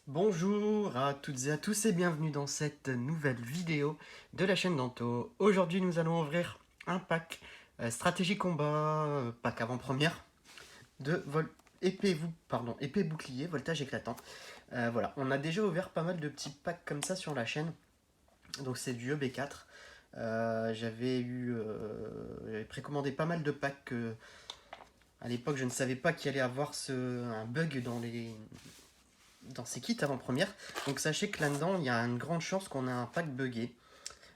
Bonjour à toutes et à tous et bienvenue dans cette nouvelle vidéo de la chaîne Danto. Aujourd'hui nous allons ouvrir un pack stratégie combat, pack avant-première de épée bouclier, voltage éclatant. Voilà, on a déjà ouvert pas mal de petits packs comme ça sur la chaîne, donc c'est du EB4. J'avais précommandé pas mal de packs. À l'époque je ne savais pas qu'il allait avoir un bug dans ces kits avant-première. Donc sachez que là-dedans, il y a une grande chance qu'on ait un pack buggé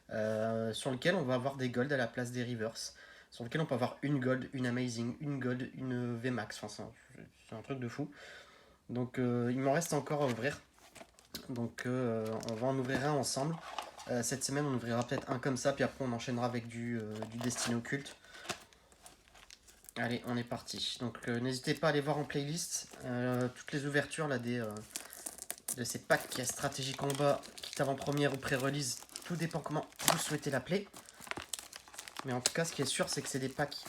sur lequel on va avoir des golds à la place des reverse, sur lequel on peut avoir une gold, une amazing, une gold, une VMAX. Enfin, c'est un truc de fou. Donc il m'en reste encore à ouvrir. Donc on va en ouvrir un ensemble. Cette semaine, on ouvrira peut-être un comme ça, puis après on enchaînera avec du Destiny Occulte. Allez, on est parti. Donc n'hésitez pas à aller voir en playlist toutes les ouvertures là de ces packs stratégie combat, kit avant-première ou pré-release, tout dépend comment vous souhaitez l'appeler. Mais en tout cas, ce qui est sûr, c'est que c'est des packs qui,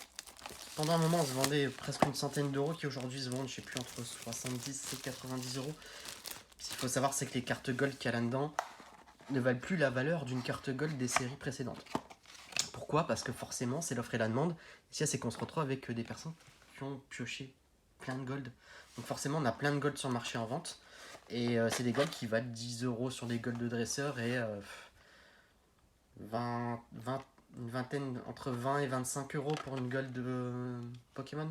pendant un moment, se vendaient presque une centaine d'euros, qui aujourd'hui se vendent, je sais plus, entre 70 et 90 euros. Ce qu'il faut savoir, c'est que les cartes gold qu'il y a là-dedans ne valent plus la valeur d'une carte gold des séries précédentes. Pourquoi? Parce que forcément, c'est l'offre et la demande. Ici, c'est qu'on se retrouve avec des personnes qui ont pioché plein de gold. Donc forcément, on a plein de gold sur le marché en vente. Et c'est des golds qui valent 10 euros sur des golds de dresseur et 20, une vingtaine, entre 20 et 25 euros pour une gold de Pokémon.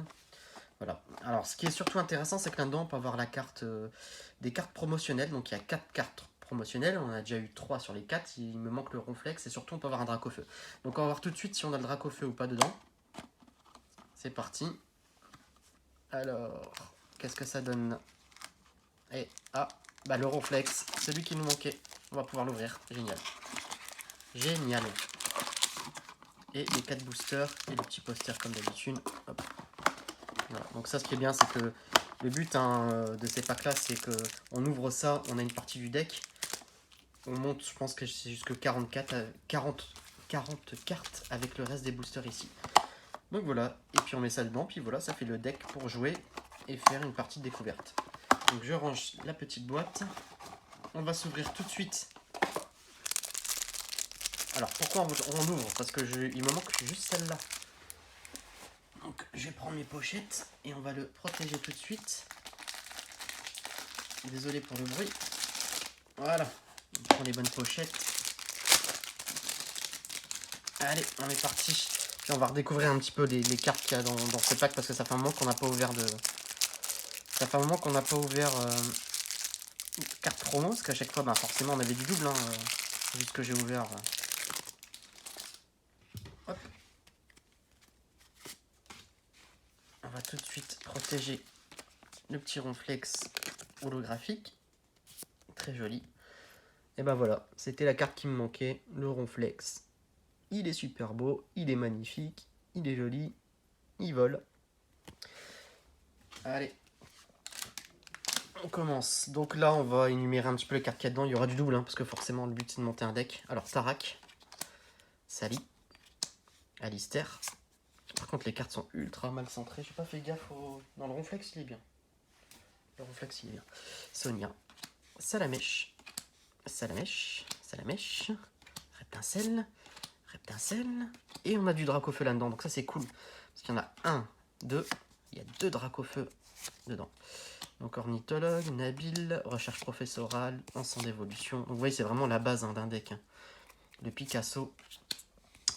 Voilà. Alors, ce qui est surtout intéressant, c'est que là-dedans, on peut avoir des cartes promotionnelles. Donc, il y a 4 cartes promotionnelles. On a déjà eu 3 sur les 4. Il me manque le Ronflex. Et surtout, on peut avoir un Dracofeu. Donc, on va voir tout de suite si on a le Dracofeu ou pas dedans. C'est parti. Alors, qu'est-ce que ça donne? Et bah le Ronflex, celui qui nous manquait. On va pouvoir l'ouvrir. Génial. Génial. Et les 4 boosters et le petit poster comme d'habitude. Voilà. Donc ça, ce qui est bien, c'est que le but de ces packs là, c'est que on ouvre ça, on a une partie du deck, on monte, je pense que c'est jusque 40 cartes avec le reste des boosters ici. Donc voilà, et puis on met ça dedans, puis voilà, ça fait le deck pour jouer et faire une partie de découverte. Donc je range la petite boîte, on va s'ouvrir tout de suite. Alors pourquoi on ouvre? Parce que il me manque juste celle-là. Donc je vais prendre mes pochettes et on va le protéger tout de suite. Désolé pour le bruit. Voilà, on prend les bonnes pochettes. Allez, on est parti. Puis on va redécouvrir un petit peu les cartes qu'il y a dans ce pack parce que ça fait un moment qu'on n'a pas ouvert Ça fait un moment qu'on n'a pas ouvert carte promo parce qu'à chaque fois, bah, forcément, on avait du double. Vu ce que j'ai ouvert. Hop. On va tout de suite protéger le petit Ronflex holographique. Très joli. Et ben voilà, c'était la carte qui me manquait, le Ronflex. Il est super beau, il est magnifique, il est joli, il vole. Allez, on commence. Donc là, on va énumérer un petit peu les cartes qu'il y a dedans. Il y aura du double, parce que forcément, le but, c'est de monter un deck. Alors, Tarak, Sally, Alistair. Par contre, les cartes sont ultra mal centrées. J'ai pas fait gaffe dans le Ronflex, il est bien. Le Ronflex, il est bien. Sonia, Salamèche, Salamèche, Salamèche, Reptincelle, Reptincelle. Et on a du Dracofeu là-dedans, donc ça, c'est cool. Parce qu'il y en a un, deux. Il y a 2 Dracofeu dedans. Donc ornithologue, Nabil, recherche professorale, ensemble d'évolution. Donc vous voyez, c'est vraiment la base d'un deck. Le Picasso,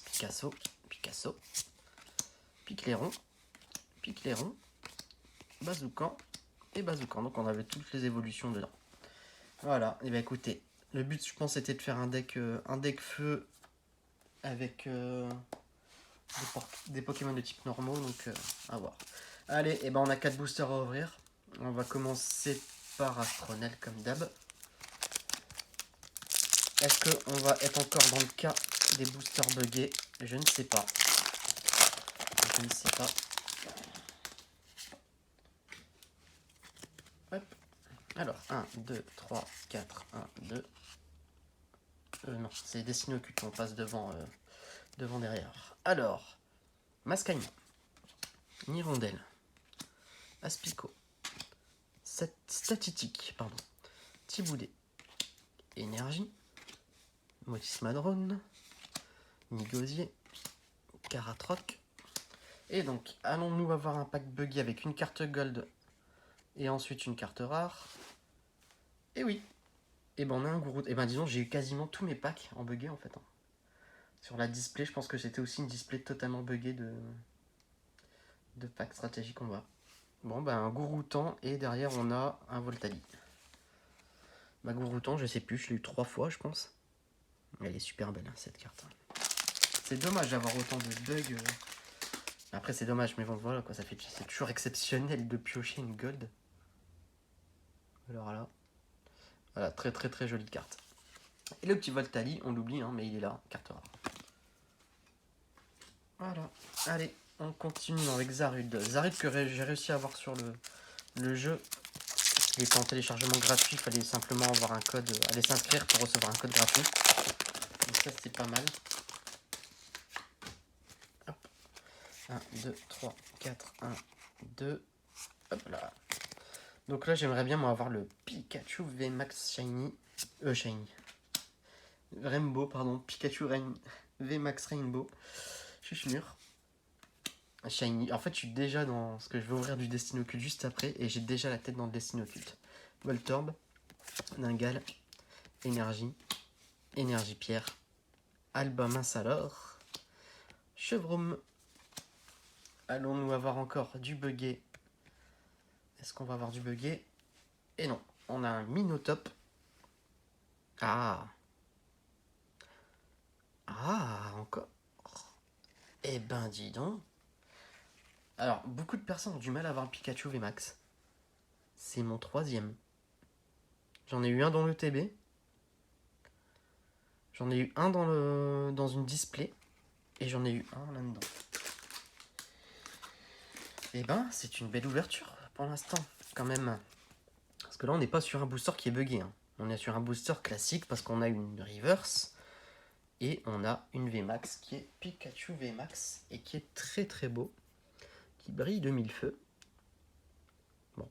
Picasso, Picasso, Picléron, Picléron, Bazoukan et Bazoukan. Donc on avait toutes les évolutions dedans. Voilà, et bien écoutez, le but je pense c'était de faire un deck feu avec des Pokémon de type normaux, donc à voir. Allez, et ben on a 4 boosters à ouvrir. On va commencer par Astronel comme d'hab. Est-ce qu'on va être encore dans le cas des boosters buggés? Je ne sais pas. Je ne sais pas. Hop. Alors, 1, 2, 3, 4, 1, 2. Non, c'est Destiny Occulte, on passe devant derrière. Alors, Mascagnon, Nirondelle, Aspico, Statitique, pardon, Tiboulet, Énergie, Motis Madrone, Nigosier, Karatroc. Et donc, allons-nous avoir un pack buggy avec une carte gold et ensuite une carte rare? Et oui. Et ben on a un gourou. Et ben disons, j'ai eu quasiment tous mes packs en buggé en fait. Sur la display, je pense que c'était aussi une display totalement buggée de pack stratégique qu'on voit. Bon, ben un Gouroutan et derrière on a un Voltali. Ma Gouroutan, je sais plus, je l'ai eu 3 fois, je pense. Elle est super belle cette carte. C'est dommage d'avoir autant de bugs. Après, c'est dommage, mais bon, voilà quoi, c'est toujours exceptionnel de piocher une gold. Alors là, voilà, très très très jolie carte. Et le petit Voltali, on l'oublie, hein, mais il est là, carte rare. Voilà, allez, on continue avec Zarud. Zarud que j'ai réussi à avoir sur le jeu. Il était en téléchargement gratuit, il fallait simplement avoir un code, aller s'inscrire pour recevoir un code gratuit. Donc ça c'est pas mal. Hop. 1, 2, 3, 4, 1, 2. Hop là. Donc là j'aimerais bien moi avoir le Pikachu VMAX Shiny. Shiny. Rainbow, pardon. Pikachu VMAX Rainbow. Chuchnure. Shiny. En fait, je suis déjà dans ce que je vais ouvrir du Destin Occulte juste après. Et j'ai déjà la tête dans le Destin Occulte. Voltorb. Ningal. Énergie. Énergie Pierre. Alba Minsalor. Chevroom. Allons-nous avoir encore du buggé? Est-ce qu'on va avoir du buggé? Et non. On a un Minotop. Ah. Ah, encore. Eh ben, dis donc. Alors, beaucoup de personnes ont du mal à avoir le Pikachu VMAX. C'est mon 3e. J'en ai eu un dans le TB. J'en ai eu un dans une display. Et j'en ai eu un là-dedans. Et ben, c'est une belle ouverture pour l'instant, quand même. Parce que là, on n'est pas sur un booster qui est buggé. Hein. On est sur un booster classique parce qu'on a une reverse. Et on a une VMAX qui est Pikachu VMAX. Et qui est très très beau. Qui brille de mille feux. Bon.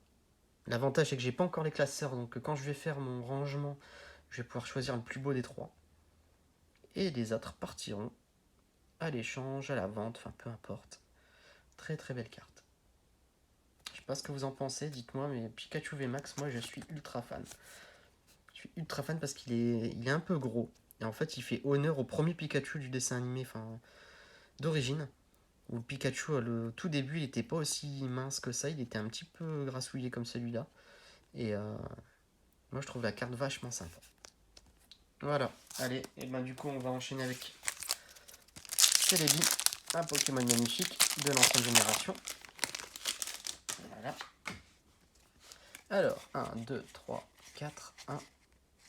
L'avantage, c'est que j'ai pas encore les classeurs. Donc quand je vais faire mon rangement, je vais pouvoir choisir le plus beau des 3. Et les autres partiront à l'échange, à la vente, enfin peu importe. Très très belle carte. Je sais pas ce que vous en pensez, dites-moi, mais Pikachu VMAX, moi je suis ultra fan. Je suis ultra fan parce qu'il est un peu gros. Et en fait, il fait honneur au premier Pikachu du dessin animé, enfin d'origine. Où le Pikachu, le tout début, il était pas aussi mince que ça, il était un petit peu grassouillé comme celui-là. Et moi je trouve la carte vachement sympa. Voilà, allez, et ben du coup on va enchaîner avec Celebi, un Pokémon magnifique de l'ancienne génération. Voilà. Alors, 1, 2, 3, 4, 1,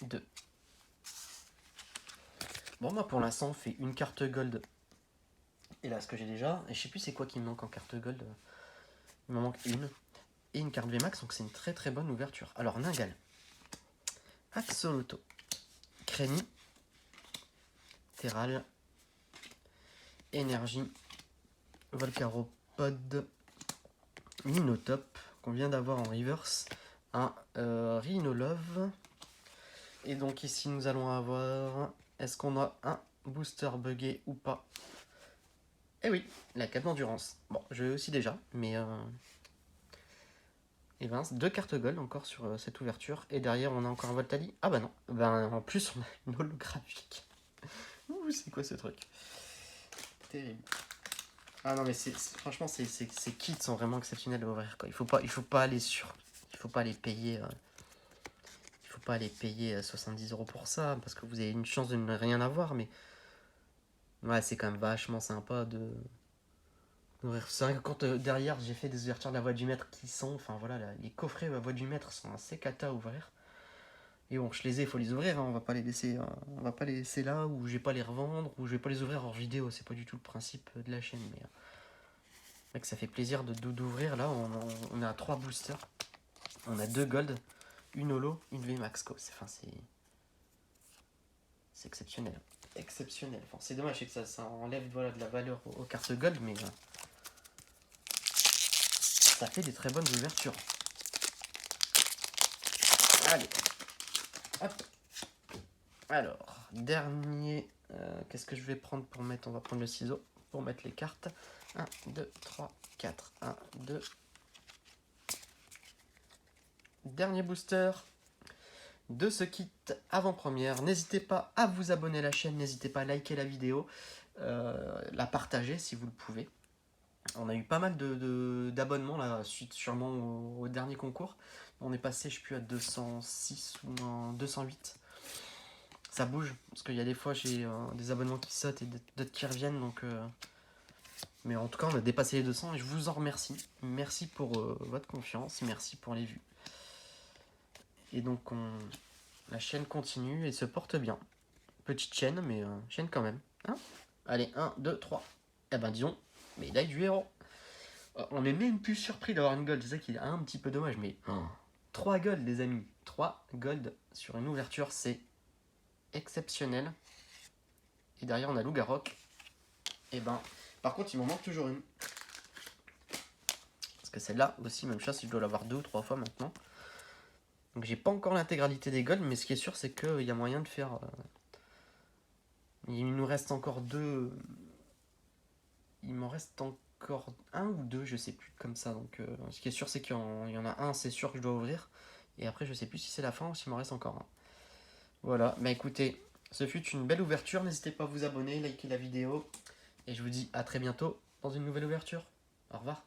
2. Bon, moi pour l'instant, on fait une carte gold. Et là, ce que j'ai déjà, et je sais plus c'est quoi qui me manque en carte gold. Il me manque une. Et une carte VMAX, donc c'est une très très bonne ouverture. Alors, Ningal, Axolotl, Crenny, Terral, Énergie, Volcaropod, Minotop, qu'on vient d'avoir en reverse, un Rhinolove. Et donc ici, nous allons avoir... Est-ce qu'on a un booster buggé ou pas? Eh oui, la cape d'endurance. Bon, je l'ai aussi déjà, mais... Et ben, 2 cartes gold encore sur cette ouverture. Et derrière, on a encore un Voltali. Ah bah non. Ben, en plus, on a une holographique. Ouh, c'est quoi ce truc? Terrible. Ah non, mais franchement, ces kits sont vraiment exceptionnels à ouvrir, quoi. Il faut pas aller sur... Il faut pas aller payer... il faut pas aller payer 70 € pour ça, parce que vous avez une chance de ne rien avoir, mais... Ouais, c'est quand même vachement sympa de... C'est vrai que quand derrière j'ai fait des ouvertures de la voie du maître qui sont, enfin voilà, les coffrets de la voie du maître sont assez cata à ouvrir. Et bon, je les ai, il faut les ouvrir, hein, on va pas les laisser là, ou je vais pas les revendre, ou je vais pas les ouvrir hors vidéo, c'est pas du tout le principe de la chaîne, mais c'est vrai que ça fait plaisir d'ouvrir. Là, on a 3 boosters, on a 2 gold, une holo, une VMAX, quoi. Enfin, c'est exceptionnel. Exceptionnel. Enfin, c'est dommage, c'est que ça enlève voilà, de la valeur aux cartes gold, mais ça fait des très bonnes ouvertures. Allez, Hop. Alors, dernier. Qu'est-ce que je vais prendre pour mettre? On va prendre le ciseau pour mettre les cartes. 1, 2, 3, 4. 1, 2. Dernier booster de ce kit avant-première. N'hésitez pas à vous abonner à la chaîne, n'hésitez pas à liker la vidéo, la partager si vous le pouvez. On a eu pas mal d'abonnements là, suite sûrement au dernier concours. On est passé, je sais plus, à 206 ou 208. Ça bouge, parce qu'il y a des fois j'ai des abonnements qui sautent et d'autres qui reviennent, donc... Mais en tout cas, on a dépassé les 200 et je vous en remercie. Merci pour votre confiance, merci pour les vues. Et donc, la chaîne continue et se porte bien. Petite chaîne, mais chaîne quand même. Hein, allez, 1, 2, 3. Eh ben, disons, médaille du héros. On est même plus surpris d'avoir une gold. C'est ça qui est un petit peu dommage, mais 3 golds, les amis. 3 golds sur une ouverture, c'est exceptionnel. Et derrière, on a Lougarok. Et ben, par contre, il m'en manque toujours une. Parce que celle-là aussi, même chose, je dois l'avoir 2 ou 3 fois maintenant. Donc j'ai pas encore l'intégralité des golds, mais ce qui est sûr, c'est qu'il y a moyen de faire... Il nous reste encore 2... Il m'en reste encore 1 ou 2, je sais plus, comme ça. Donc ce qui est sûr, c'est qu'il y en a un, c'est sûr que je dois ouvrir. Et après, je sais plus si c'est la fin ou s'il m'en reste encore un. Voilà, bah écoutez, ce fut une belle ouverture. N'hésitez pas à vous abonner, liker la vidéo. Et je vous dis à très bientôt dans une nouvelle ouverture. Au revoir.